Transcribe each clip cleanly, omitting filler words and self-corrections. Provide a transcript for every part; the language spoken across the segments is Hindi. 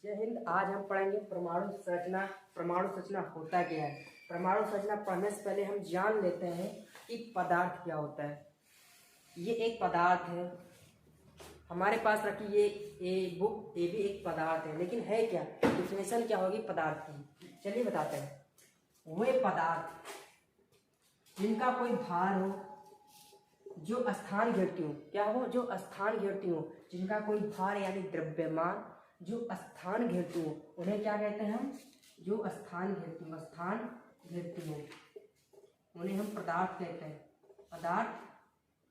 जय हिंद। आज हम पढ़ेंगे परमाणु संरचना। परमाणु संरचना होता क्या है। परमाणु संरचना पढ़ने से पहले हम जान लेते हैं कि पदार्थ क्या होता है। ये एक पदार्थ है, हमारे पास रखी ये बुक, ये भी एक पदार्थ है, लेकिन है क्या, डिफिनेशन क्या होगी पदार्थ की, चलिए बताते हैं। वे पदार्थ जिनका कोई भार हो, जो स्थान घेरती हो, क्या हो, जो स्थान घेरती हो, जिनका कोई भार यानी द्रव्यमान जो स्थान घेरती हो, उन्हें क्या कहते हैं हम, जो स्थान घेरती हो, स्थान घेरती हो, उन्हें हम पदार्थ कहते हैं। पदार्थ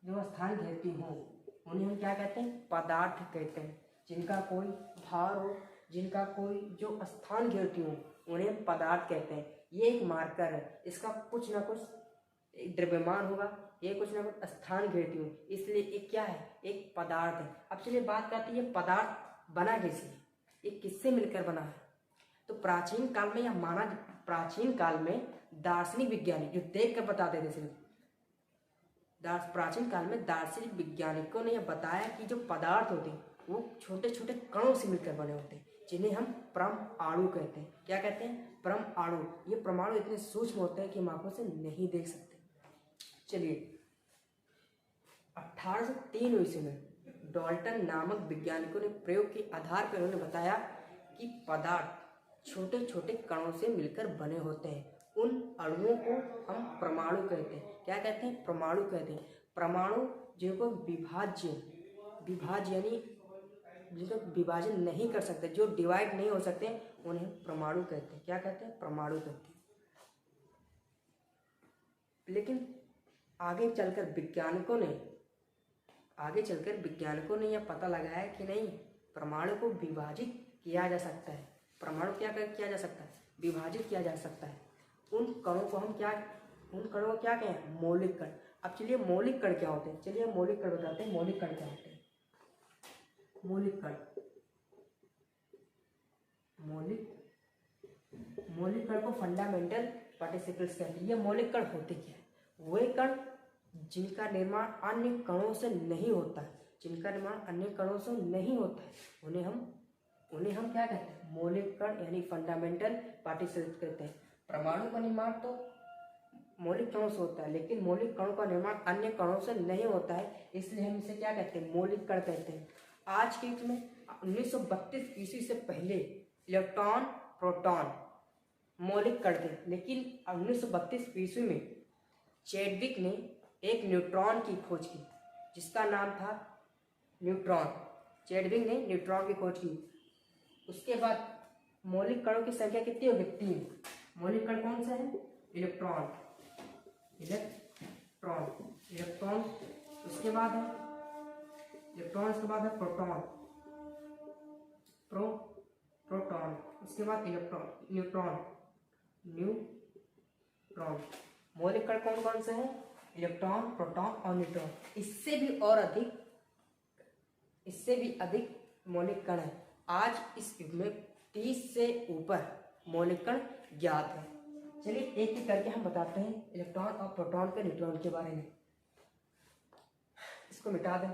जो स्थान घेरती हो उन्हें हम क्या कहते हैं, पदार्थ कहते हैं। जिनका कोई भार हो, जिनका कोई जो स्थान घेरती हो, उन्हें पदार्थ कहते हैं। ये एक मार्कर है, इसका कुछ ना कुछ द्रव्यमान होगा, ये कुछ ना कुछ स्थान घेरती हो, इसलिए एक क्या है, एक पदार्थ है। अब चलिए बात करते हैं ये पदार्थ बना कैसे, ये किससे मिलकर बना है। तो प्राचीन काल में यह माना, प्राचीन काल में दार्शनिक वैज्ञानिक जो देख कर बताते थे, सिर्फ प्राचीन काल में दार्शनिक वैज्ञानिकों ने यह बताया कि जो पदार्थ होते हैं वो छोटे छोटे कणों से मिलकर बने होते हैं, जिन्हें हम परमाणु कहते हैं। क्या कहते हैं, परमाणु। ये परमाणु इतने सूक्ष्म होते हैं कि हम आंखों से नहीं देख सकते। चलिए 1803 ईस्वी में डाल्टन नामक वैज्ञानिकों ने प्रयोग के आधार पर उन्होंने बताया कि पदार्थ छोटे छोटे कणों से मिलकर बने होते हैं। उन अणुओं को हम परमाणु कहते हैं। क्या कहते हैं, परमाणु कहते हैं। परमाणु जिनको विभाज्य यानी जिनको विभाजन नहीं कर सकते, जो डिवाइड नहीं हो सकते, उन्हें परमाणु कहते हैं। क्या कहते हैं, परमाणु कहते हैं। लेकिन आगे चलकर वैज्ञानिकों ने यह पता लगाया कि नहीं, परमाणु को विभाजित किया जा सकता है। परमाणु क्या किया जा सकता है, विभाजित किया जा सकता है। उन कणों को क्या कहें, मौलिक कण। अब चलिए मौलिक कण क्या होते हैं, चलिए मौलिक कण बताते हैं। मौलिक कण क्या होते हैं, मौलिक कण को फंडामेंटल पार्टिकल्स कहते हैं। ये मौलिक कण होते क्या है, वे कण जिनका निर्माण अन्य कणों से नहीं होता है, उन्हें हम क्या कहते हैं, मौलिक कण यानी फंडामेंटल पार्टिकल्स कहते हैं। परमाणु का निर्माण तो मौलिक कणों से होता है, लेकिन मौलिक कणों का निर्माण अन्य कणों से नहीं होता है, इसलिए हम इसे क्या कहते हैं, मौलिक कण कहते हैं। आज के युग में 1932 ईस्वी से पहले इलेक्ट्रॉन, प्रोटॉन मौलिक कण थे, लेकिन 1932 ईस्वी में चैडविक ने एक न्यूट्रॉन की खोज की, जिसका नाम था न्यूट्रॉन। चैडविक ने न्यूट्रॉन की खोज की। उसके बाद मौलिक कणों की संख्या कितनी होगी, 3। मौलिक कण कौन सा है, इलेक्ट्रॉन। उसके बाद है प्रोटॉन, प्रोटॉन। उसके बाद न्यूट्रॉन। मौलिक कण कौन कौन से हैं, इलेक्ट्रॉन, प्रोटॉन और न्यूट्रॉन। इससे भी अधिक मौलिक कण है। आज इस युग में 30 से ऊपर मौलिक कण ज्ञात है। चलिए एक एक करके हम बताते हैं इलेक्ट्रॉन और प्रोटॉन के, न्यूट्रॉन के बारे में। इसको मिटा दें।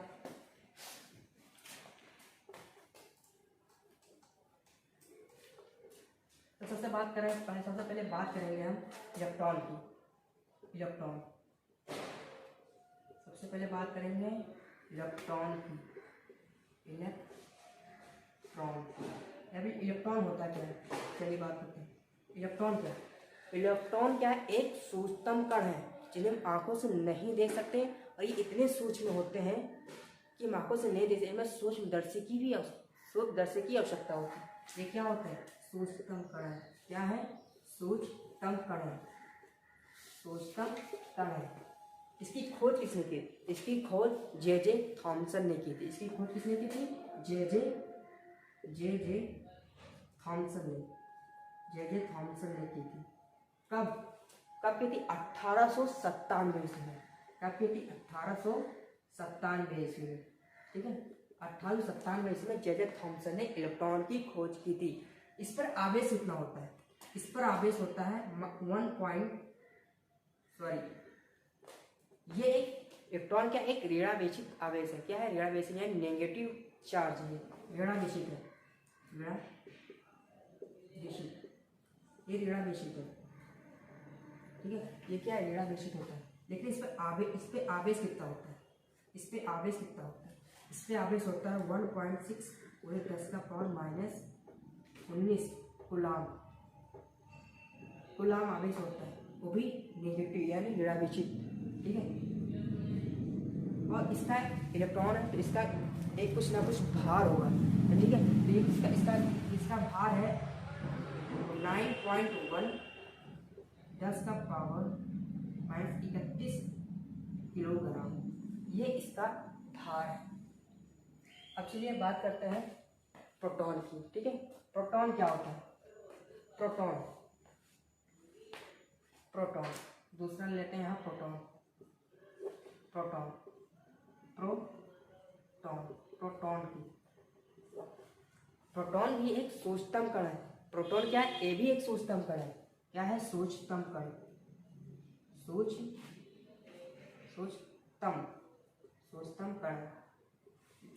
तो सबसे पहले बात करेंगे हम इलेक्ट्रॉन की। सबसे पहले बात करेंगे इलेक्ट्रॉन की। अभी इलेक्ट्रॉन होता क्या है, चलिए बात करते हैं। इलेक्ट्रॉन क्या है, एक सूक्ष्मतम कण है, जिन्हें हम आंखों से नहीं देख सकते, और ये इतने सूक्ष्म होते हैं कि हम आंखों से नहीं देख सकते। इनमें सूक्ष्मदर्शी की आवश्यकता होती है। ये क्या होता है, सूक्ष्मतम कण है। क्या है, सूक्ष्मतम कण है। इसकी खोज किसने की, इसकी खोज जे थॉमसन ने की थी। जे थॉमसन ने की थी। कब की थी, 1897 ईस्वी में। कब की थी, 1897 ईस्वी में। ठीक है, 1897 ईस्वी में जे थॉमसन ने इलेक्ट्रॉन की खोज की थी। इस पर आवेश कितना होता है, इस पर आवेश होता है ये एक इलेक्ट्रॉन क्या, एक ऋणावेशित आवेश है। क्या है, ऋणावेशित यानी नेगेटिव चार्ज है, ऋणावेशित है। बेशित, ये ऋणावेशित है, ठीक है। ये क्या है, ऋणावेशित होता है। लेकिन इस पे आवेश कितना होता है, इस पे आवेश कितना होता है, इस पे आवेश होता है 1.6 × 10⁻⁻19 कूलाम आवेश होता है, वो भी नेगेटिव यानी ऋणावेशित, ठीक है। और इसका इलेक्ट्रॉन है तो इसका एक कुछ ना कुछ भार होगा, ठीक है। तो इसका भार है 9.1 10⁻31 किलोग्राम, ये इसका भार है। अब चलिए बात करते हैं प्रोटॉन की, ठीक है। प्रोटॉन क्या होता है, प्रोटॉन दूसरा लेते हैं यहाँ प्रोटॉन प्रोटॉन भी एक सूक्ष्मतम कण है। प्रोटॉन क्या है, ये भी एक सूक्ष्मतम कण है। क्या है, सूक्ष्मतम कण, सूक्ष्मतम कण।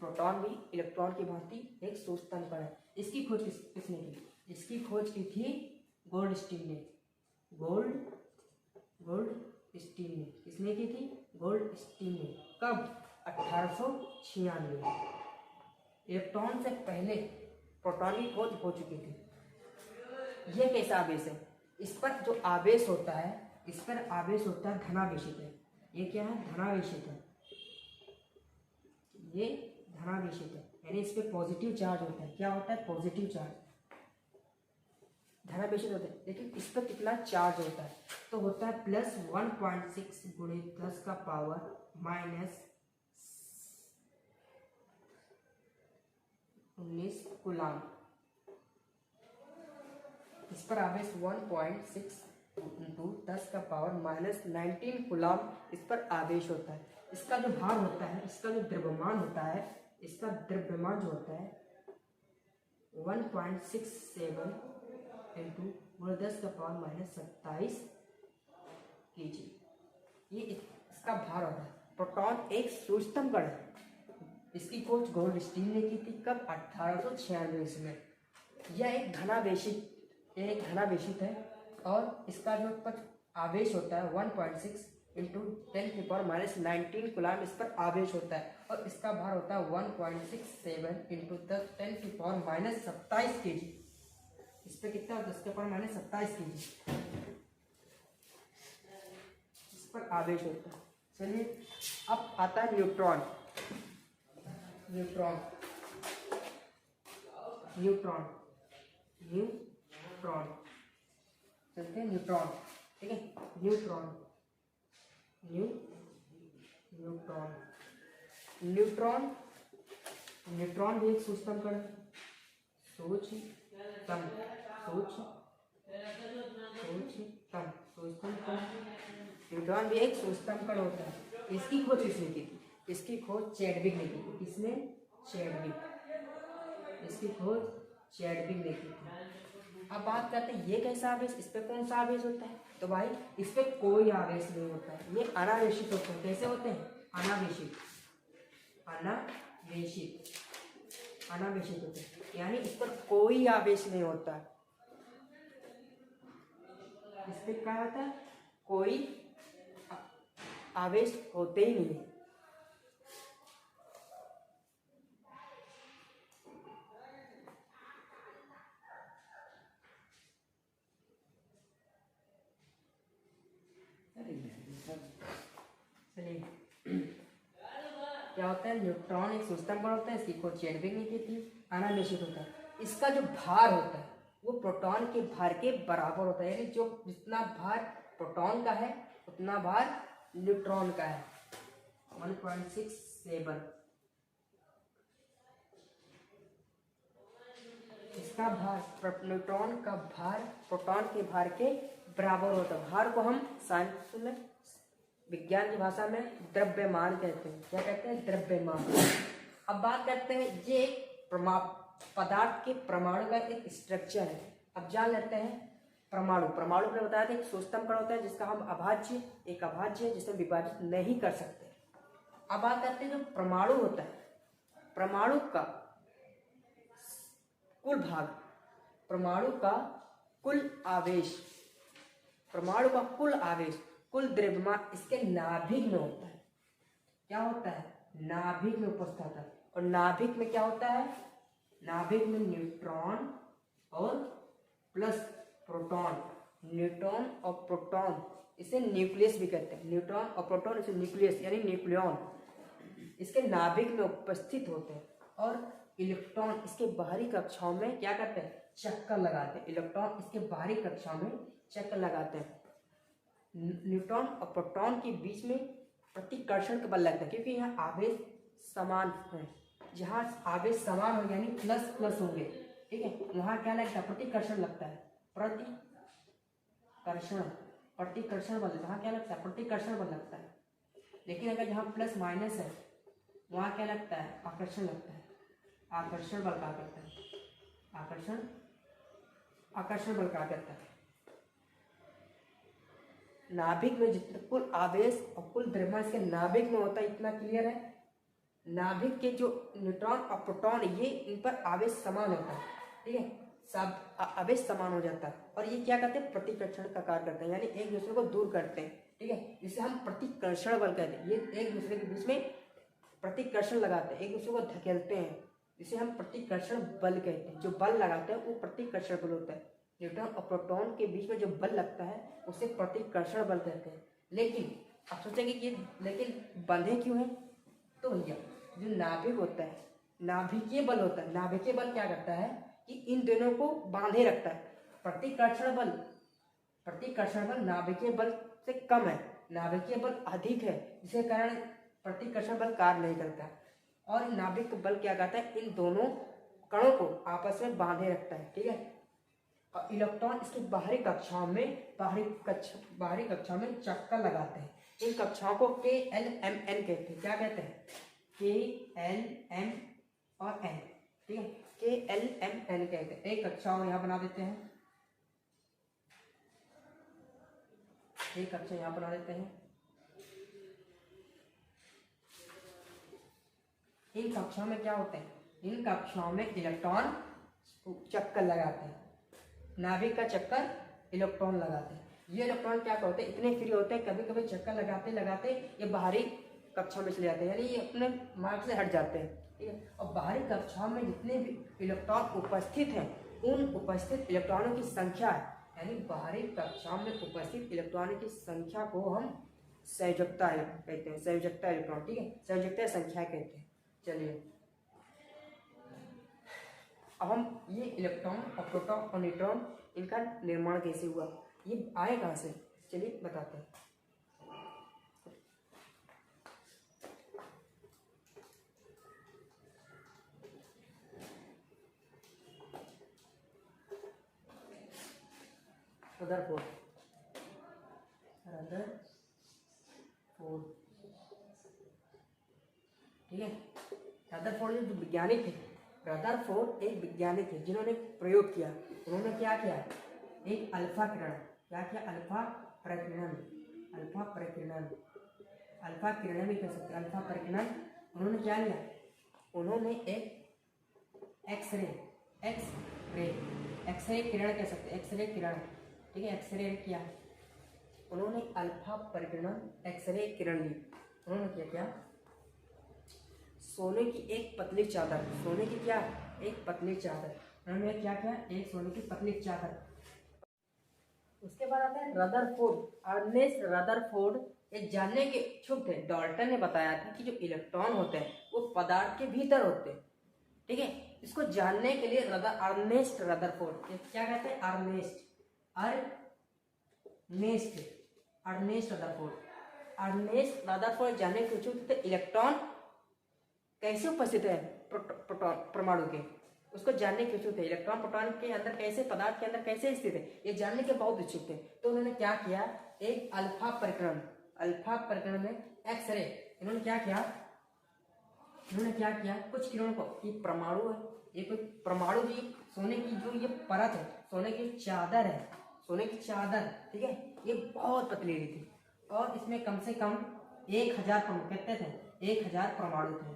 प्रोटॉन भी इलेक्ट्रॉन की भांति एक सूक्ष्मतम कण है। इसकी खोज किसने की, इसकी खोज की थी गोल्डस्टीन ने। किसने की थी, गोल्डस्टीन ने। कब, 1896। इलेक्ट्रॉन से पहले प्रोटॉन की खोज हो चुकी थी। यह कैसा आवेश है, इस पर जो आवेश होता है, इस पर आवेश होता है धनावेशित है। ये क्या है, धनावेशित है, ये धनावेशित है, यानी इस पे पॉजिटिव चार्ज होता है। क्या होता है, पॉजिटिव चार्ज, धनावेशित होता है। लेकिन इस पर कितना चार्ज होता है, तो होता है +1.6 × 10⁻⁻19 कूलाम। इस पर आवेश 1.6 × 10⁻⁻19 कूलाम इस पर आवेश होता है। इसका जो भार होता है, इसका जो द्रव्यमान होता है, इसका द्रव्यमान जो होता है 1.67 × 10⁻⁻27 kg, ये इसका भार होता है। प्रोटॉन एक सूक्ष्मतम कण है। इसकी खोज गोल्डस्टीन ने की थी, कब, 1896 में। यह एक धनावेशित है और इसका जो आवेश होता है 1.6 × 10⁻⁻19 कूलाम इस पर आवेश होता है। और इसका भार होता है 1.67 × 10⁻⁻27 kg। इस पर कितना होता है, 10⁻⁻27 kg इस पर आवेश होता है। चलिए अब आता है न्यूट्रॉन। चलते हैं न्यूट्रॉन, ठीक है। न्यूट्रॉन भी एक सूक्ष्मतम कण है। सूक्ष्मतम न्यूट्रॉन भी एक सूक्ष्मतम कण होता है। इसकी खोज किसने की थी, इसकी खोज चैडविक ने की थी। किसने, चैडविक ने की थी। अब बात करते हैं ये कैसा आवेश, इस पे कौन सा आवेश होता है, तो भाई इस पे कोई आवेश नहीं होता है, ये अनावेशित होते हैं। कैसे होते हैं, अनावेशित होते हैं, यानी इस पर कोई आवेश नहीं होता है। इस पे क्या होता है, कोई आवेश होते ही नहीं। क्या होता है, न्यूट्रॉन एक सूक्ष्मतम कण होता है। इसकी खोज चैडविक ने की थी। अनावेशित होता है। इसका जो भार होता है वो प्रोटॉन के भार के बराबर होता है, यानी जो जितना भार प्रोटॉन का है उतना भार न्यूट्रॉन का है, 1.67। इसका भार, न्यूट्रॉन का भार प्रोटॉन के भार के बराबर होता है। भार को हम साइंस में, विज्ञान की भाषा में द्रव्यमान कहते हैं। क्या कहते हैं, द्रव्यमान। अब बात करते हैं, ये पदार्थ के परमाणु का एक स्ट्रक्चर है। अब जान लेते हैं परमाणु में बताया था एक सूक्ष्मतम कण होता है जिसका हम अभाज्य है जिसे विभाजित नहीं कर सकते। अब बात करते हैं जो परमाणु होता है, परमाणु का कुल भाग परमाणु का कुल आवेश, परमाणु का कुल आवेश, कुल द्रव्यमान इसके नाभिक में होता है। क्या होता है? नाभिक में उपस्थित होता है। और नाभिक में क्या होता है? नाभिक में न्यूट्रॉन और प्लस प्रोटॉन, न्यूट्रॉन और प्रोटॉन, इसे न्यूक्लियस भी कहते हैं। न्यूट्रॉन और प्रोटॉन इसे न्यूक्लियस यानी न्यूक्लियॉन इसके नाभिक में उपस्थित होते हैं। और इलेक्ट्रॉन इसके बाहरी कक्षाओं में क्या करते हैं? चक्कर लगाते हैं। इलेक्ट्रॉन इसके बाहरी कक्षाओं में चक्कर लगाते हैं। न्यूट्रॉन और प्रोटॉन के बीच में प्रतिकर्षण का बल लगता है, क्योंकि यहाँ आवेश समान है। जहाँ आवेश समान हो यानी प्लस प्लस होंगे, ठीक है, वहाँ क्या लगता है? प्रतिकर्षण लगता है। प्रतिकर्षण बल, वहाँ क्या लगता है? प्रतिकर्षण बल लगता है। लेकिन अगर जहाँ प्लस माइनस है वहाँ क्या लगता है? आकर्षण लगता है। आकर्षण बल क्या करता है? आकर्षण बल क्या करता है? नाभिक में जितना कुल आवेश और कुल द्रव्यमान इसके नाभिक में होता है, इतना क्लियर है। नाभिक के जो न्यूट्रॉन और प्रोटॉन ये इन पर आवेश समान होता है, ठीक है, सब आवेश समान हो जाता है। और ये क्या करते हैं? प्रतिकर्षण का कार्य करते हैं, यानी एक दूसरे को दूर करते हैं, ठीक है, जिसे हम प्रतिकर्षण बल कहते हैं। ये एक दूसरे के बीच में प्रतिकर्षण लगाते हैं, एक दूसरे को धकेलते हैं, जिसे हम प्रतिकर्षण बल कहते हैं। जो बल लगाते हैं वो प्रतिकर्षण बल होता है। न्यूट्रॉन और प्रोटॉन के बीच में जो बल लगता है उसे प्रतिकर्षण बल कहते हैं। लेकिन आप सोचेंगे कि लेकिन बंधे क्यों हैं? तो भैया जो नाभिक होता है, नाभिकीय बल होता है। नाभिकीय बल क्या करता है कि इन दोनों को बांधे रखता है। प्रतिकर्षण बल नाभिकीय बल से कम है, नाभिकीय बल अधिक है, जिसके कारण प्रतिकर्षण बल कार्य नहीं करता। और नाभिक बल क्या करता है? इन दोनों कणों को आपस में बांधे रखता है, ठीक है। और इलेक्ट्रॉन इसकी बाहरी कक्षाओं में चक्कर लगाते हैं। इन कक्षाओं को KLMN कहते हैं। क्या कहते हैं? KLM और N, ठीक है, KLMN कहते हैं। एक कक्षाओं यहाँ बना देते हैं, एक कक्षा यहाँ बना देते हैं। इन कक्षाओं में क्या होते हैं? इन कक्षाओं में इलेक्ट्रॉन चक्कर लगाते हैं। नाभिक का चक्कर इलेक्ट्रॉन लगाते हैं। ये इलेक्ट्रॉन क्या करते हैं? इतने फ्री होते हैं, कभी कभी चक्कर लगाते लगाते ये बाहरी कक्षा में चले जाते हैं, यानी ये अपने मार्ग से हट जाते हैं, ठीक है। और बाहरी कक्षाओं में जितने भी इलेक्ट्रॉन उपस्थित हैं उन उपस्थित इलेक्ट्रॉनों की संख्या है, यानी बाहरी कक्षाओं में उपस्थित इलेक्ट्रॉनों की संख्या को हम संयोजकता कहते हैं। संयोजकता इलेक्ट्रॉन, ठीक है, संयोजकता संख्या कहते हैं। चलिए अब हम ये इलेक्ट्रॉन और प्रोटॉन और न्यूट्रॉन इनका निर्माण कैसे हुआ, ये आए कहाँ से, चलिए बताते हैं। रदरफोर्ड, ठीक है। रदरफोर्ड जो विज्ञानी थे, रदरफोर्ड एक वैज्ञानिक थे जिन्होंने प्रयोग किया। उन्होंने क्या किया? एक अल्फा किरण, क्या किया? अल्फा प्रकीर्णन भी कह सकते हैं, अल्फा प्रकीर्णन। उन्होंने क्या किया? उन्होंने एक एक्सरे किरण कह सकते हैं, एक्सरे किरण, ठीक है, एक्सरे किया। उन्होंने अल्फा प्रकीर्णन एक्सरे किरण ली। उन्होंने क्या? सोने की एक पतली चादर, सोने की क्या? एक पतली चादर। उन्होंने क्या किया? एक सोने की पतली चादर। उसके बाद आता है रदरफोर्ड, अर्नेस्ट रदरफोर्ड। ये जानने के इच्छुक थे। डाल्टन ने बताया था कि जो इलेक्ट्रॉन होते हैं वो पदार्थ के भीतर होते हैं, ठीक है। इसको जानने के लिए अर्नेस्ट रदरफोर्ड, क्या कहते हैं? अर्नेस्ट रदरफोर्ड जानने के इच्छुक थे इलेक्ट्रॉन कैसे उपस्थित है परमाणु के, उसको जानने के इच्छुक थे। इलेक्ट्रॉन प्रोटॉन के अंदर कैसे, पदार्थ के अंदर कैसे स्थित है, ये जानने के बहुत इच्छुक थे। तो उन्होंने क्या किया? एक अल्फा प्रकीर्णन में एक्सरे, इन्होंने क्या किया? कुछ किरणों को, ये परमाणु है, ये कोई परमाणु की सोने की जो ये परत है, सोने की चादर है, ठीक है, ये बहुत पतली थी और इसमें कम से कम 1000 कितने थे? 1000 परमाणु थे,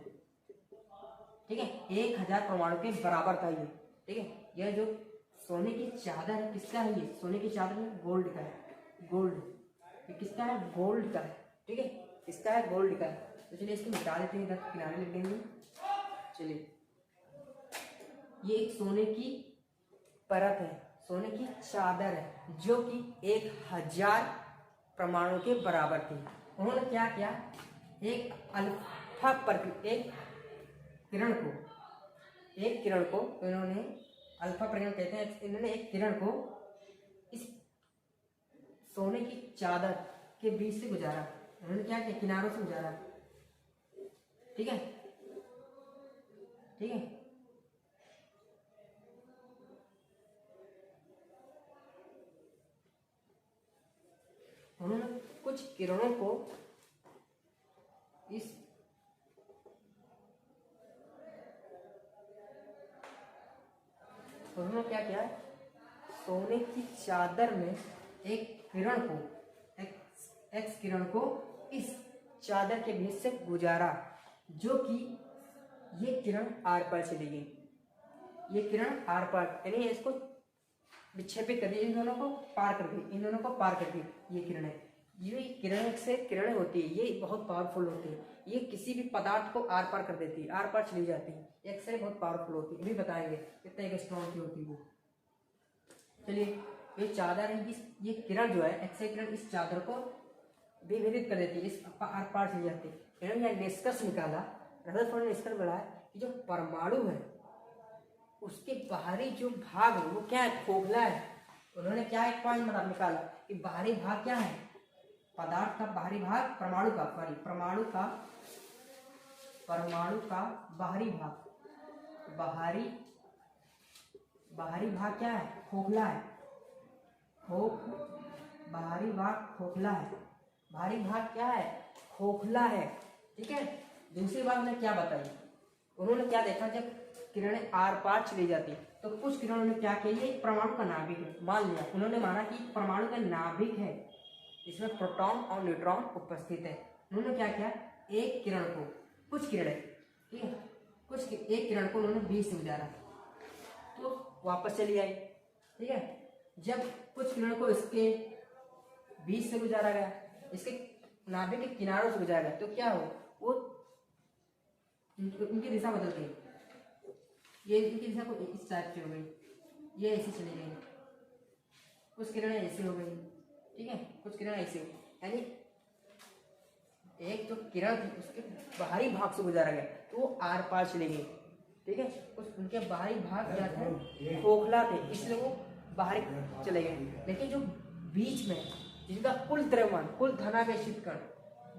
ठीक है, 1000 परमाणु के बराबर था ये, ठीक है। यह जो सोने की चादर है, किसका है ये? सोने की चादर है, गोल्ड का है, गोल्ड। ये किसका है? गोल्ड का है, ठीक है, इसका है गोल्ड का है। तो चलिए इसको मिटा देते हैं, इधर किनारे लिख देंगे। चलिए ये एक सोने की परत है, सोने की चादर है, जो कि 1000 परमाणु के बराबर थी। उन्होंने क्या किया, एक अल्फा पर एक किरण को इन्होंने अल्फा किरण कहते हैं, इन्होंने एक किरण को इस सोने की चादर के बीच से गुजारा। उन्होंने क्या किया, किनारों से गुजारा, ठीक है, ठीक है। उन्होंने कुछ किरणों को इस उन्होंने क्या किया, सोने की चादर में एक किरण को, एक्स किरण को इस चादर के बीच से गुजारा, जो कि ये किरण आर पार चली गई। ये किरण आर पार यानी इसको विक्षेपित कर दी, इन दोनों को पार कर दी, इन दोनों को पार कर दी। ये किरणें, ये किरण से किरणें होती है, ये बहुत पावरफुल होती है, ये किसी भी पदार्थ को आर पार कर देती है, आर पार चली जाती है। एक्सरे बहुत पावरफुल होती है, ये भी बताएंगे कितने एक स्ट्रॉन्ग की होती है वो। चलिए ये चादर है, ये किरण जो है, एक्सरे किरण इस चादर को विभेदित कर देती है, इस आर पार चली जाती है। इन्होंने यह निष्कर्ष निकाला, रदरफोर्ड ने निष्कर्ष बनाया कि जो परमाणु है उसके बाहरी जो भाग है वो क्या है, खोखला है। उन्होंने क्या एक पॉइंट निकाला कि बाहरी भाग क्या है, पदार्थ का बाहरी भाग, परमाणु का बाहरी भाग, बाहरी भाग क्या है, खोखला है, बाहरी भाग खोखला है, बाहरी भाग क्या है, खोखला है, ठीक है। दूसरी बात उन्होंने क्या बताई, उन्होंने क्या देखा, जब किरणें आर पार चली जाती तो कुछ किरणों ने क्या किया, ये परमाणु का नाभिक है, मान लिया, उन्होंने माना कि परमाणु का नाभिक है, इसमें प्रोटॉन और न्यूट्रॉन उपस्थित है। उन्होंने क्या किया, एक किरण को, कुछ किरणें, ठीक है, एक किरण को उन्होंने बीच से गुजारा तो वापस चली आई, ठीक है। जब कुछ किरणों को इसके बीच से गुजारा गया, इसके नाभिक के किनारों से गुजारा गया, तो क्या हो, वो उनकी दिशा बदल गई, ये इनकी दिशा को इस टाइप की हो गई, ये ऐसी चली गई, कुछ किरणें ऐसी हो गई, ठीक है, कुछ किरण ऐसी हो, यानी एक जो किरण थी उसके बाहरी भाग से गुजारा गया तो वो आर पार चली गई, ठीक है। कुछ उनके बाहरी भाग क्या थे, खोखला थे, इसलिए वो बाहर चले गए। लेकिन जो बीच में जिनका कुल द्रव्यमान, कुल धनावेशित कण,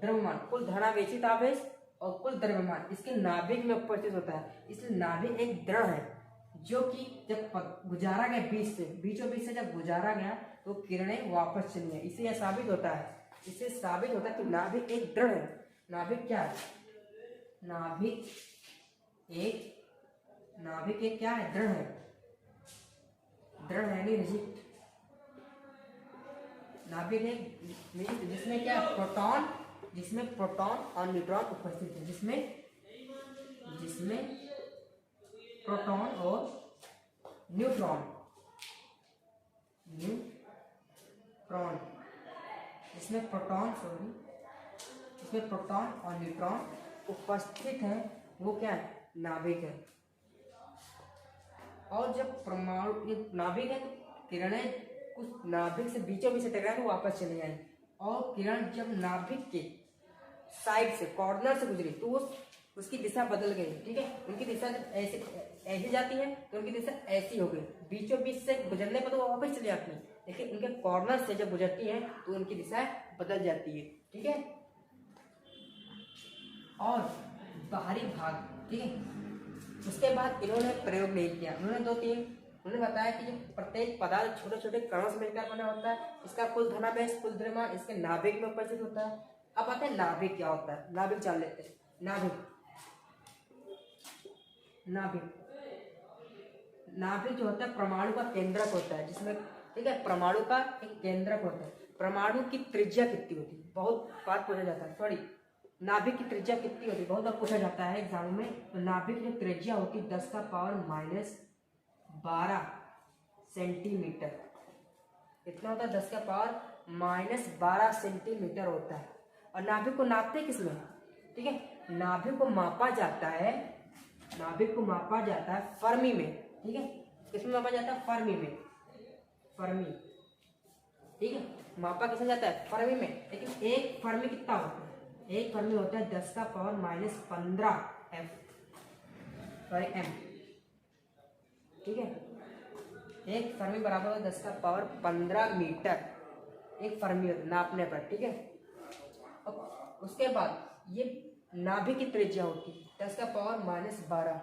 द्रव्यमान, कुल धनावेशित आवेश और कुल द्रव्यमान इसके नाभिक में उपस्थित होता है, इसलिए नाभिक एक दृढ़ है, जो कि जब गुजारा गया बीचों बीच से जब गुजारा गया तो किरणें वापस चली गई। इससे यह साबित होता है, कि नाभिक एक दृढ़ है। नाभिक क्या है, नाभिक एक क्या है, दृढ़ है, यानी रिजिड। नाभिक एक जिसमें क्या, प्रोटॉन और न्यूट्रॉन उपस्थित है, जिसमें प्रोटॉन और न्यूट्रॉन इसमें प्रोटॉन और न्यूट्रॉन उपस्थित है, वो क्या है, नाभिक है। और जब परमाणु नाभिक है तो किरणें कुछ नाभिक से बीचों बीच से टकराए तो वापस चली आई, और किरण जब नाभिक के साइड से, कॉर्नर से गुजरी तो उसकी दिशा बदल गई, ठीक है। उनकी दिशा जब ऐसी जाती है तो उनकी दिशा ऐसी हो गई, बीचों बीच से गुजरने पर तो वो वापस चली जाती है, लेकिन उनके कॉर्नर से जब गुजरती है तो उनकी दिशा बदल जाती है, ठीक है। और बाहरी भाग, ठीक है, उसके बाद इन्होंने प्रयोग नहीं किया, उन्होंने बताया कि प्रत्येक पदार्थ छोटे छोटे कणों से मिलकर बना होता है, इसका कुल धनावेश, कुल द्रव्यमान इसके नाभिक में उपस्थित होता है। अब आते हैं नाभिक क्या होता है, नाभिक जान लेते हैं। नाभिक जो होता है परमाणु का केंद्रक होता है, जिसमें, ठीक है, परमाणु का एक केंद्रक होता है। परमाणु की त्रिज्या कितनी होती है, बहुत बार पूछा जाता है, नाभिक की त्रिज्या कितनी होती है, बहुत बार पूछा जाता है एग्जाम में। तो नाभिक की त्रिज्या होती है 10⁻⁻12 सेंटीमीटर। कितना होता है? 10 का पावर -12 सेंटीमीटर होता है। और नाभिक को नापते किसमें? ठीक है, नाभिक को मापा जाता है, नाभिक को मापा जाता है फर्मी में। ठीक है, किसमें मापा जाता है? फर्मी में, फर्मी। ठीक है, मापा किसमें जाता है? फर्मी में। लेकिन एक फर्मी कितना होता है? एक फर्मी होता है 10 का पावर -15 एम। ठीक है, एक फर्मी बराबर होता है 10 का पावर 15 मीटर, एक फर्मी नापने पर। ठीक है, अब उसके बाद ये नाभिक की त्रिज्या होती है 10 का पावर -12,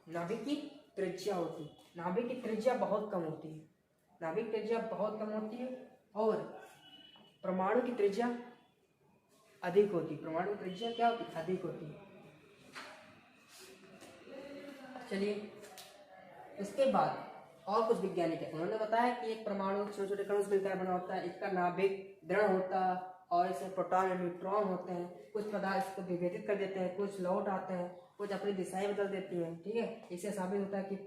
नाभिक की त्रिज्या होती है। नाभिक की त्रिज्या बहुत कम होती है, नाभिक त्रिज्या बहुत कम होती है, और परमाणु की त्रिज्या अधिक होती है। परमाणु की त्रिज्या क्या होती है? अधिक होती है। चलिए, इसके बाद और कुछ वैज्ञानिक है, उन्होंने बताया कि एक परमाणु छोटे छोटे कणों से मिलकर बना होता है, इसका नाभिक दृढ़ होता है और इसमें प्रोटॉन और न्यूट्रॉन होते हैं। कुछ पदार्थ इसको विभेदित कर देते हैं, कुछ लौट आते हैं, कुछ अपनी दिशाएं बदल देती हैं। ठीक है, इससे साबित होता है कि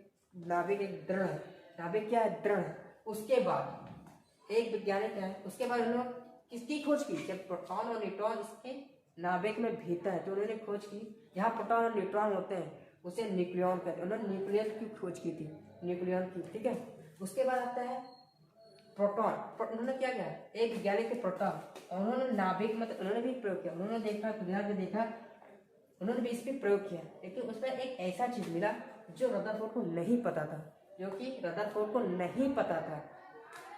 नाभिक एक दृढ़ है। नाभिक क्या है? दृढ़ है। उसके बाद एक वैज्ञानिक है, उसके बाद उन्होंने किसकी खोज की? जब प्रोटॉन और न्यूट्रॉन इसके नाभिक में भीतर है तो उन्होंने खोज की यहाँ प्रोटॉन और न्यूट्रॉन होते हैं, उसे न्यूक्लियन कहते हैं। उन्होंने न्यूक्लियन की खोज की थी, न्यूक्लियन की। ठीक है, उसके बाद आता है प्रोटॉन। उन्होंने क्या किया? एक वैज्ञानिक के प्रोटॉन, उन्होंने नाभिक में उन्होंने भी प्रयोग किया, उन्होंने देखा, खुद में देखा, उन्होंने भी इस पर प्रयोग किया। लेकिन उसमें एक ऐसा चीज मिला जो रदरफोर्ड को नहीं पता था, जो कि रदरफोर्ड को नहीं पता था।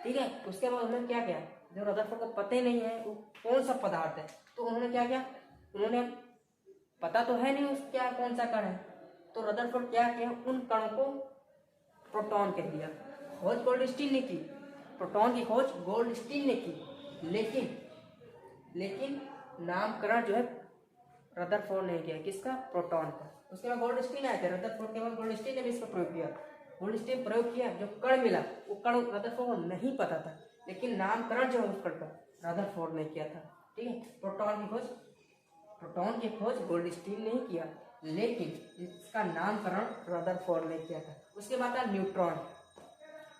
ठीक है, उसके बाद उन्होंने क्या किया? जो रदरफोर्ड को पता ही नहीं है वो कौन सा पदार्थ है, तो उन्होंने क्या किया? उन्होंने पता तो है नहीं उस क्या कौन सा कण है, तो रदरफोर्ड क्या किया? उन कणों को प्रोटॉन कह दिया। खोज गोल्डस्टीन ने की, प्रोटॉन की खोज गोल्डस्टीन ने की, लेकिन नामकरण जो है रदरफोर्ड ने किया। किसका? प्रोटॉन का। उसके बाद गोल्डस्टीन आए थे, रदरफोर्ड के बाद गोल्डस्टीन ने भी इसका प्रयोग किया। गोल्डस्टीन प्रयोग किया, जो कण मिला वो कण रदरफोर्ड को नहीं पता था, लेकिन नामकरण जो है उस कण का रदरफोर्ड ने किया था। ठीक है, प्रोटॉन की खोज गोल्डस्टीन ने ही किया, लेकिन इसका नामकरण रदरफोर्ड ने किया था। उसके बाद था न्यूट्रॉन।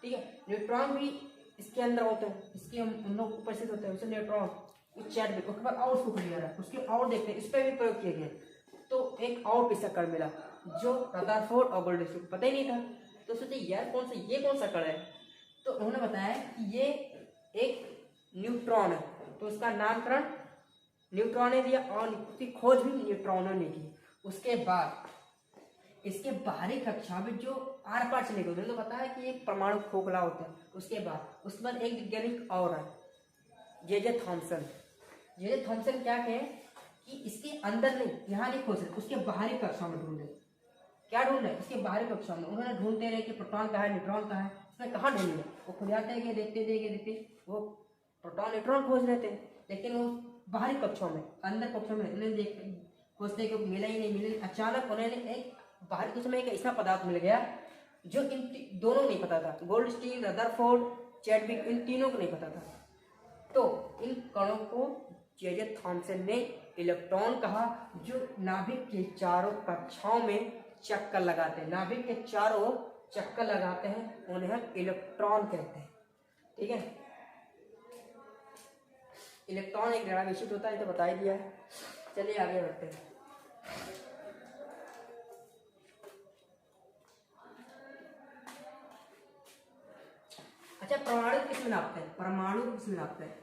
ठीक है, न्यूट्रॉन भी इसके अंदर होते हैं, इसके हम लोग उपस्थित होते हैं, उसे न्यूट्रॉन। चैडविक, उसके बाद और उसको क्लियर है, उसके और देखते हैं, इस पर भी प्रयोग किए गए। तो एक और किस्सा कण मिला जो रदरफोर्ड और गोल्डस्टीन को पता ही नहीं था, तो सोचे यार ये कौन सा कण है, तो उन्होंने बताया कि ये एक न्यूट्रॉन है, तो उसका नामकरण न्यूट्रॉन ने दिया और उसकी खोज भी न्यूट्रॉनों ने की। उसके बाद इसके बाहरी कक्षा में जो आर पार चले गए, उन्होंने बताया कि एक परमाणु खोखला होता है। उसके बाद एक वैज्ञानिक और है, जे थॉमसन क्या कहे कि इसके अंदर नहीं, यहाँ नहीं खोज रहे, उसके बाहरी कक्षा में ढूंढे। क्या ढूंढ रहे? उसके बाहरी कक्षा में। उन्होंने ढूंढते रहे कि प्रोटॉन कहाँ है, न्यूट्रॉन कहाँ है, उसमें कहाँ ढूंढे। वो खुद आते हैं कि देखते वो प्रोटॉन न्यूट्रॉन खोज रहे थे, लेकिन वो बाहरी कक्षों में, अंदर कक्षों में उन्हें खोजते कि मिला ही नहीं। अचानक उन्होंने एक बाहरी कक्षा में एक ऐसा पदार्थ मिल गया जो इन दोनों को नहीं पता था, गोल्डस्टीन, रदरफोर्ड, चैडविक, इन तीनों को नहीं पता था। तो इन कणों को जे थॉमसन ने इलेक्ट्रॉन कहा, जो नाभिक के चारों कक्षाओं में चक्कर लगाते हैं, नाभिक के चारों चक्कर लगाते हैं, उन्हें हम इलेक्ट्रॉन कहते हैं। ठीक है, इलेक्ट्रॉन एक ऋणात्मक विशिष्ट होता है, तो बता ही दिया है। चलिए आगे बढ़ते हैं। अच्छा, परमाणु किस में नापते हैं? परमाणु को किस में नापते हैं?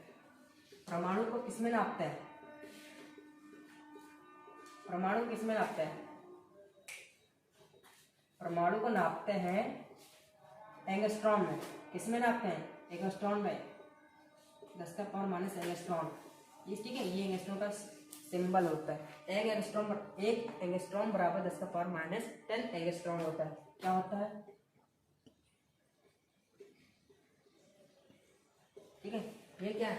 परमाणु को किस में नापते हैं? परमाणु किस में नापते हैं? परमाणु को नापते हैं एंगस्ट्रॉम में। किस में नापते हैं? एंगस्ट्रॉम में, 10 का पावर माइनस एंगस्ट्रॉम। ठीक है, ये एंगस्ट्रॉम का सिंबल होता है। एक एंगस्ट्रॉम बराबर 10 का पावर माइनस 10 एंगस्ट्रॉम होता है। क्या होता है? ठीक है, ये क्या है?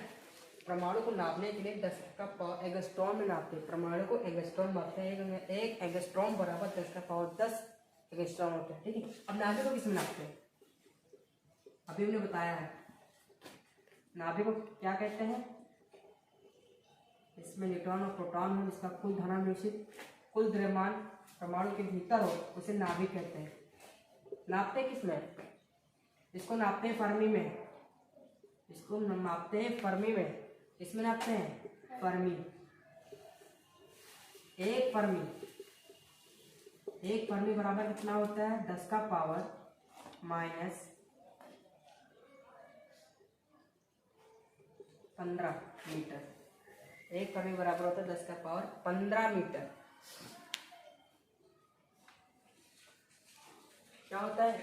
परमाणु को नापने के लिए 10 का पावर एंगस्ट्रॉम में नापते हैं। परमाणु को एंगस्ट्रॉम नापते हैं, एक एंगस्ट्रॉम बराबर 10 का पावर 10 एंगस्ट्रॉम होता है। ठीक है, अब नाभिक को किस में नापते हैं? अभी हमने बताया है, नाभिक को क्या कहते हैं? इसमें न्यूट्रॉन और प्रोटॉन हो, इसका कुल धनावेशित द्रव्यमान परमाणु के भीतर हो, उसे नाभिक कहते हैं। नापते किस में? इसको नापते हैं फर्मी में, इसको नापते हैं फर्मी में, इसमें नापते हैं फर्मी। एक फर्मी बराबर कितना होता है? 10 का पावर माइनस 15 मीटर। एक फर्मी बराबर होता है 10 का पावर 15 मीटर। क्या होता है?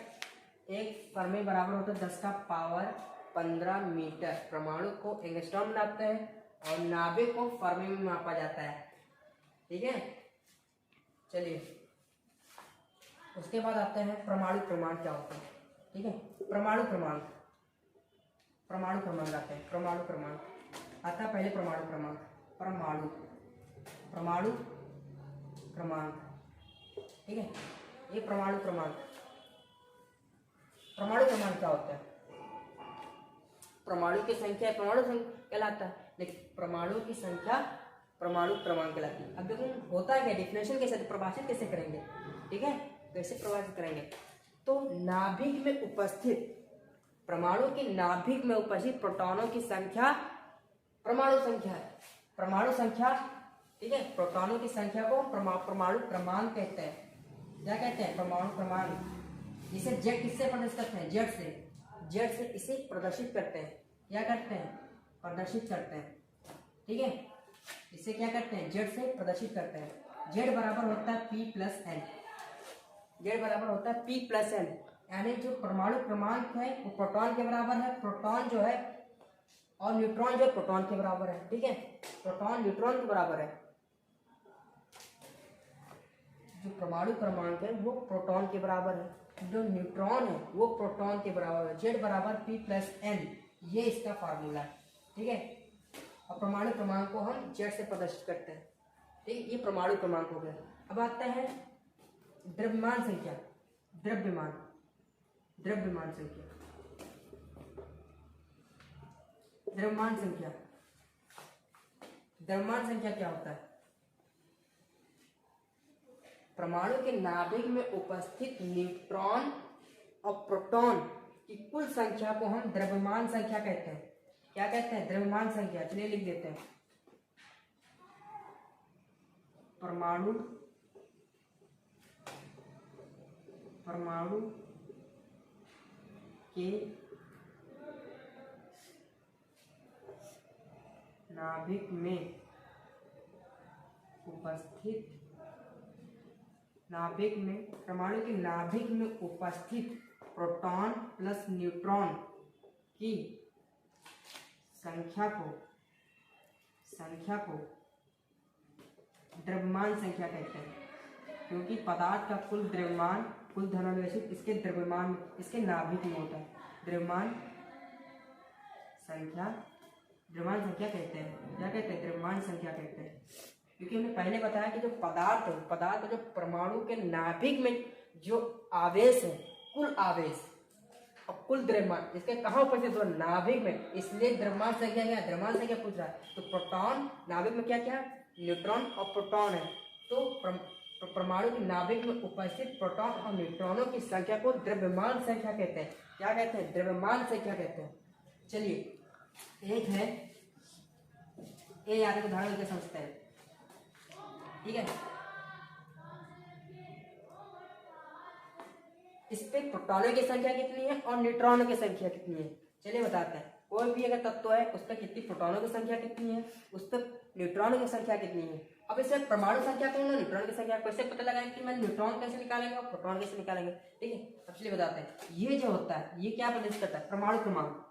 एक फर्मी बराबर होता है 10 का पावर 15 मीटर। परमाणु को एंगस्ट्रॉम में नापते हैं और नाभिक को फर्मी में मापा जाता है। ठीक है, चलिए उसके बाद आते हैं परमाणु क्रमांक क्या होता है। ठीक है, परमाणु क्रमांक आते हैं। परमाणु क्रमांक आता है पहले परमाणु क्रमांक, परमाणु क्रमांक। ठीक है, ये परमाणु क्रमांक क्या होता है? परमाणु की संख्या परमाणु संख्या कहलाता है, लेकिन परमाणु की संख्या परमाणु क्रमांक कहलाती है। अब देखो होता है, डिफिनेशन कैसे, परिभाषित कैसे करेंगे? ठीक है, कैसे परिभाषित करेंगे? तो नाभिक में उपस्थित परमाणु के नाभिक में उपस्थित प्रोटॉनों की संख्या परमाणु संख्या है। परमाणु संख्या, ठीक है, प्रोटॉनों की संख्या को परमाणु क्रमांक कहते हैं। क्या कहते हैं? परमाणु क्रमांक। इसे जेड किससे प्रदर्शित करते हैं? जेड से इसे प्रदर्शित करते हैं। क्या करते हैं? प्रदर्शित करते हैं। ठीक है, इसे क्या करते हैं? जेड से प्रदर्शित करते हैं। जेड बराबर होता है P प्लस एन। जेड बराबर होता है P प्लस एन, यानी जो परमाणु क्रमांक है वो प्रोटॉन के बराबर है। प्रोटॉन जो है और न्यूट्रॉन जो है प्रोटॉन के बराबर है। ठीक है, प्रोटॉन न्यूट्रॉन के बराबर है। जो परमाणु क्रमांक है वो प्रोटॉन के बराबर है, जो न्यूट्रॉन है वो प्रोटॉन के बराबर है। जेड बराबर P प्लस एन, ये इसका फार्मूला है। ठीक है, और परमाणु क्रमांक को हम जेड से प्रदर्शित करते हैं। ठीक, ये परमाणु क्रमांक हो गया। अब आता है द्रव्यमान संख्या। द्रव्यमान संख्या क्या होता है? परमाणु के नाभिक में उपस्थित न्यूट्रॉन और प्रोटॉन की कुल संख्या को हम द्रव्यमान संख्या कहते हैं। क्या कहते हैं? द्रव्यमान संख्या। चलिए लिख देते हैं। परमाणु के नाभिक में उपस्थित परमाणु के नाभिक में उपस्थित प्रोटॉन प्लस न्यूट्रॉन की संख्या को द्रव्यमान संख्या कहते हैं, क्योंकि पदार्थ का कुल द्रव्यमान, कुल धनावेशित इसके द्रव्यमान, इसके नाभिक में होता है। द्रव्यमान संख्या कहते हैं। क्या कहते हैं? द्रव्यमान संख्या कहते हैं, क्योंकि हमने पहले बताया कि जो पदार्थ जो परमाणु के नाभिक में जो आवेश है, कुल आवेश और कुल द्रव्यमान, इसके कहाँ उपस्थित हो? नाभिक में, इसलिए द्रव्यमान संख्या क्या है? द्रव्यमान संख्या पूछ रहा है। तो प्रोटॉन नाभिक में क्या क्या? न्यूट्रॉन और प्रोटॉन है। तो परमाणु के नाभिक में उपस्थित प्रोटॉन और न्यूट्रॉनों की संख्या को द्रव्यमान संख्या कहते हैं। क्या कहते हैं? द्रव्यमान संख्या कहते हैं। चलिए एक है ये याद को उदाहरण लेकर समझते हैं। ठीक है, इस पे प्रोटॉनों की संख्या कितनी है और न्यूट्रॉनों की संख्या कितनी है? चलिए बताते हैं। कोई भी अगर तत्व है उस पर कितनी प्रोटॉनों की संख्या कितनी है, उस पर न्यूट्रॉनों की संख्या कितनी है। अब इसमें परमाणु संख्या कौन है, न्यूट्रॉन की संख्या कैसे पता लगाएंगे कि मैं न्यूट्रॉन कैसे निकालेंगे और प्रोटॉन कैसे निकालेंगे। ठीक है, अब चलिए बताते हैं। ये जो होता है ये क्या प्रदर्शित करता है? परमाणु क्रमांक।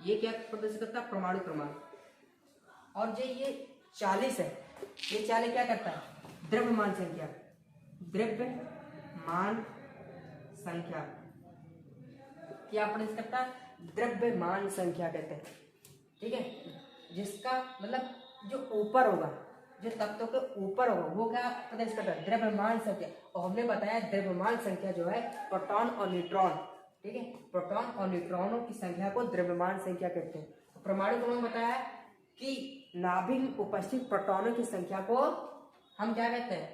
ये क्या प्रदर्शित करता है? परमाणु क्रमांक। और जो ये 40 है, ये 40 क्या करता है? द्रव्यमान संख्या। द्रव्यमान संख्या क्या प्रदर्शित करता है? द्रव्यमान संख्या कहते हैं। ठीक है, जिसका मतलब जो ऊपर होगा, जो तत्व के ऊपर होगा वो क्या प्रदर्शित करता है? द्रव्यमान संख्या। और हमने बताया द्रव्यमान संख्या जो है प्रोटॉन और न्यूट्रॉन, ठीक है, प्रोटॉन और न्यूट्रॉनों की संख्या को द्रव्यमान संख्या कहते हैं। परमाणु क्रमांक बताया कि नाभिक में उपस्थित प्रोटॉनों की संख्या को हम क्या कहते हैं?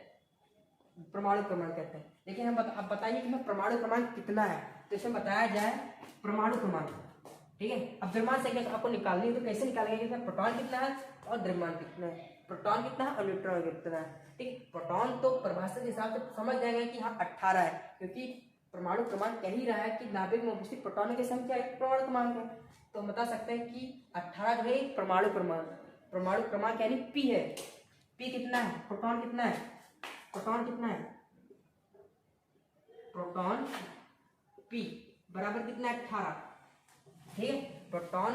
परमाणु क्रमांक कहते हैं। लेकिन अब बताइए कि मैं परमाणु क्रमांक कितना है, तो इसमें बताया जाए परमाणु क्रमांक, ठीक है। अब द्रव्यमान संख्या आपको निकालनी है, तो कैसे निकालेंगे कि प्रोटॉन कितना है और द्रव्यमान कितना है, प्रोटॉन कितना है और न्यूट्रॉन कितना है, ठीक। प्रोटॉन तो परिभाषा के हिसाब से समझ जाएंगे कि हाँ 18 है, क्योंकि परमाणु क्रमांक कह ही रहा है कि नाभिक में उपस्थित प्रोटॉनों की संख्या एक परमाणु क्रमांक है, तो हम बता सकते हैं कि 18 जो है एक परमाणु क्रमांक यानी पी है। पी कितना है, प्रोटॉन कितना है, प्रोटॉन कितना है, प्रोटॉन पी बराबर कितना है 18, ठीक है। प्रोटॉन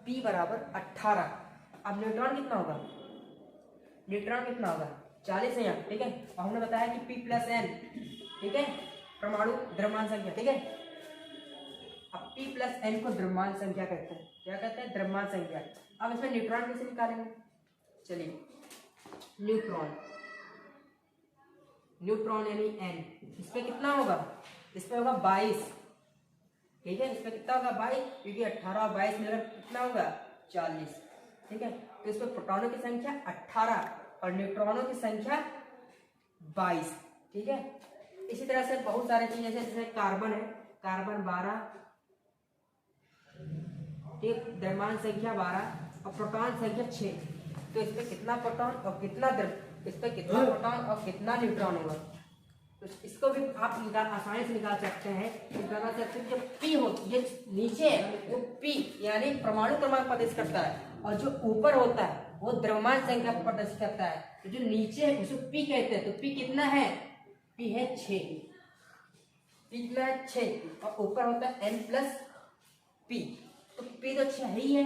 पी बराबर 18। अब न्यूट्रॉन कितना होगा, न्यूट्रॉन कितना होगा 40 है यहाँ, ठीक है। और हमने बताया कि P प्लस एन, ठीक है, परमाणु द्रव्यमान संख्या, ठीक है। अब P प्लस एन को द्रव्यमान संख्या कहते हैं, क्या कहते हैं, द्रव्यमान संख्या। अब इसमें न्यूट्रॉन कैसे निकालेंगे, चलिए न्यूट्रॉन यानी एन, इस पे कितना होगा, इस पे होगा 22, ठीक है। इस पे कितना होगा 22, क्योंकि 18 और 22 मिलकर कितना होगा 40, ठीक है। तो इस पे प्रोटॉनों की संख्या 18 और न्यूट्रॉनों की संख्या 22, ठीक है। इसी तरह से बहुत सारे चीजें जैसे कार्बन है, कार्बन 12, ठीक, द्रव्यमान संख्या 12 और प्रोटॉन संख्या 6, तो इस पे कितना प्रोटॉन और कितना इस पे कितना प्रोटॉन और कितना न्यूट्रॉन होगा, तो इसको भी आप आसानी से निकाल सकते हैं। जो पी होती है नीचे वो पी यानी परमाणु क्रमांक प्रदर्शित करता है, और जो ऊपर होता है वो द्रव्यमान संख्या प्रदर्शित करता है। तो जो नीचे है उसको पी कहते हैं, तो पी कितना है, पी है 6, पी कितना है 6, और ऊपर होता है एन प्लस पी, तो पी तो 6 ही है,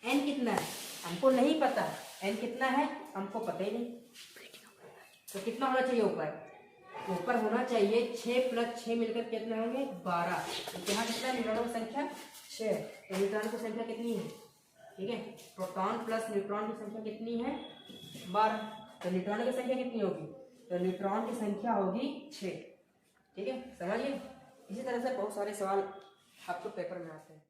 एन कितना है हमको नहीं पता, एन कितना है हमको पता ही नहीं, तो कितना होना चाहिए ऊपर होना चाहिए 6 प्लस 6 मिलकर कितने होंगे 12, तो यहाँ कितना न्यूट्रॉनों की संख्या 6, तो न्यूट्रॉन की संख्या कितनी है, ठीक है। प्रोटॉन प्लस न्यूट्रॉन की संख्या कितनी है 12, तो न्यूट्रॉन की संख्या कितनी होगी, तो न्यूट्रॉन की संख्या होगी 6, ठीक है, समझिए। इसी तरह से बहुत सारे सवाल आपको पेपर में आते हैं।